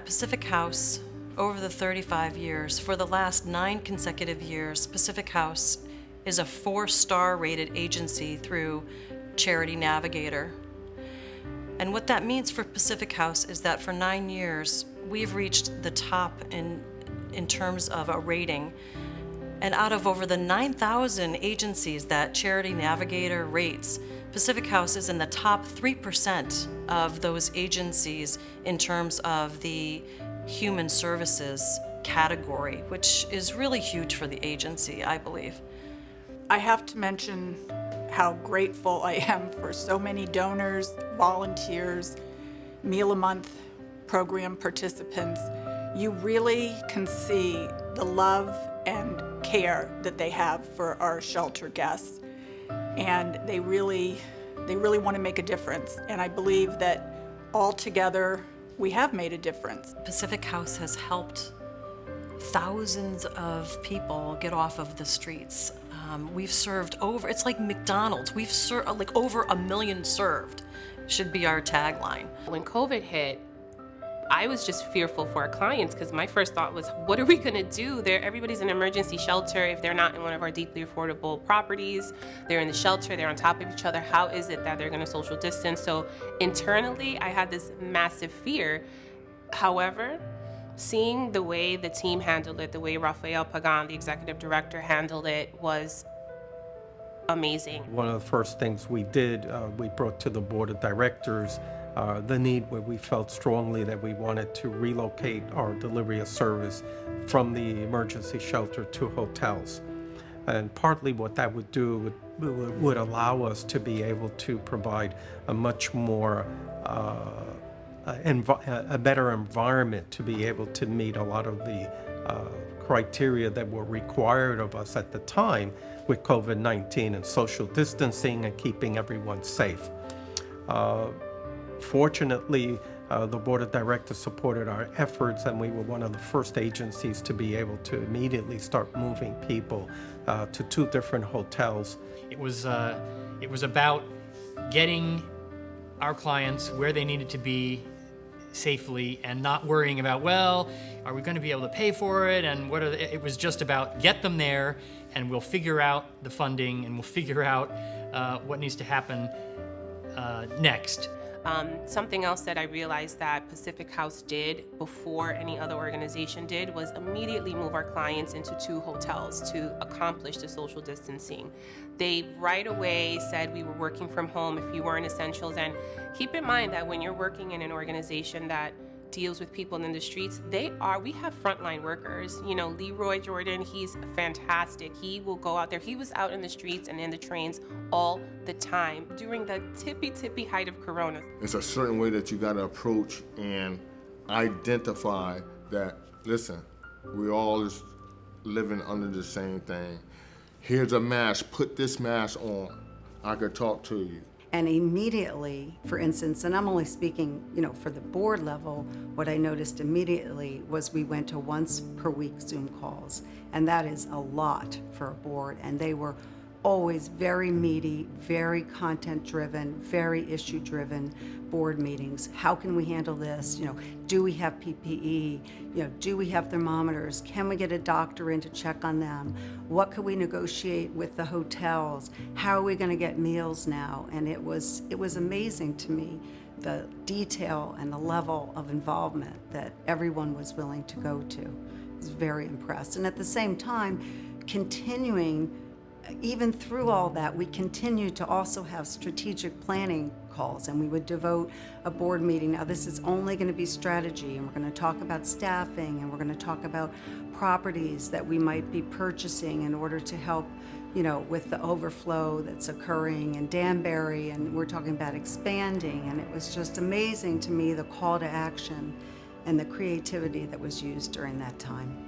at Pacific House, over the 35 years, for the last 9 consecutive years, Pacific House is a 4-star rated agency through Charity Navigator. And what that means for Pacific House is that for 9 years, we've reached the top in terms of a rating. And out of over the 9,000 agencies that Charity Navigator rates, Pacific House is in the top 3% of those agencies in terms of the human services category, which is really huge for the agency, I believe. I have to mention how grateful I am for so many donors, volunteers, Meal a Month program participants. You really can see the love and care that they have for our shelter guests. And they really want to make a difference. And I believe that all together we have made a difference. Pacific House has helped thousands of people get off of the streets. We've served over, it's like McDonald's, we've served like over 1 million served, should be our tagline. When COVID hit, I was just fearful for our clients because my first thought was, what are we going to do? Everybody's in emergency shelter. If they're not in one of our deeply affordable properties, they're in the shelter, they're on top of each other. How is it that they're going to social distance? So internally, I had this massive fear. However, seeing the way the team handled it, the way Rafael Pagan, the executive director, handled it was amazing. One of the first things we did, we brought to the board of directors the need where we felt strongly that we wanted to relocate our delivery of service from the emergency shelter to hotels. And partly what that would do would allow us to be able to provide a much more a better environment to be able to meet a lot of the criteria that were required of us at the time with COVID-19 and social distancing and keeping everyone safe. Fortunately, the board of directors supported our efforts, and we were one of the first agencies to be able to immediately start moving people to 2 different hotels. It was about getting our clients where they needed to be safely and not worrying about, well, are we going to be able to pay for it? And it was just about get them there, and we'll figure out the funding, and we'll figure out what needs to happen next. Something else that I realized that Pacific House did before any other organization did was immediately move our clients into 2 hotels to accomplish the social distancing. They right away said we were working from home if you weren't essentials. And keep in mind that when you're working in an organization that deals with people in the streets, we have frontline workers. You know, Leroy Jordan, he's fantastic. He will go out there. He was out in the streets and in the trains all the time during the tippy height of Corona. It's a certain way that you got to approach and identify that, listen, we all is living under the same thing. Here's a mask, put this mask on. I could talk to you. And immediately, for instance, and I'm only speaking, for the board level, what I noticed immediately was we went to once per week Zoom calls. And that is a lot for a board. And they were always very meaty, very content-driven, very issue-driven board meetings. How can we handle this? Do we have PPE? Do we have thermometers? Can we get a doctor in to check on them? What could we negotiate with the hotels? How are we going to get meals now? And it was amazing to me, the detail and the level of involvement that everyone was willing to go to. I was very impressed. And at the same time, continuing, even through all that, we continued to also have strategic planning calls, and we would devote a board meeting. Now, this is only going to be strategy, and we're going to talk about staffing, and we're going to talk about properties that we might be purchasing in order to help, with the overflow that's occurring in Danbury, and we're talking about expanding. And it was just amazing to me, the call to action and the creativity that was used during that time.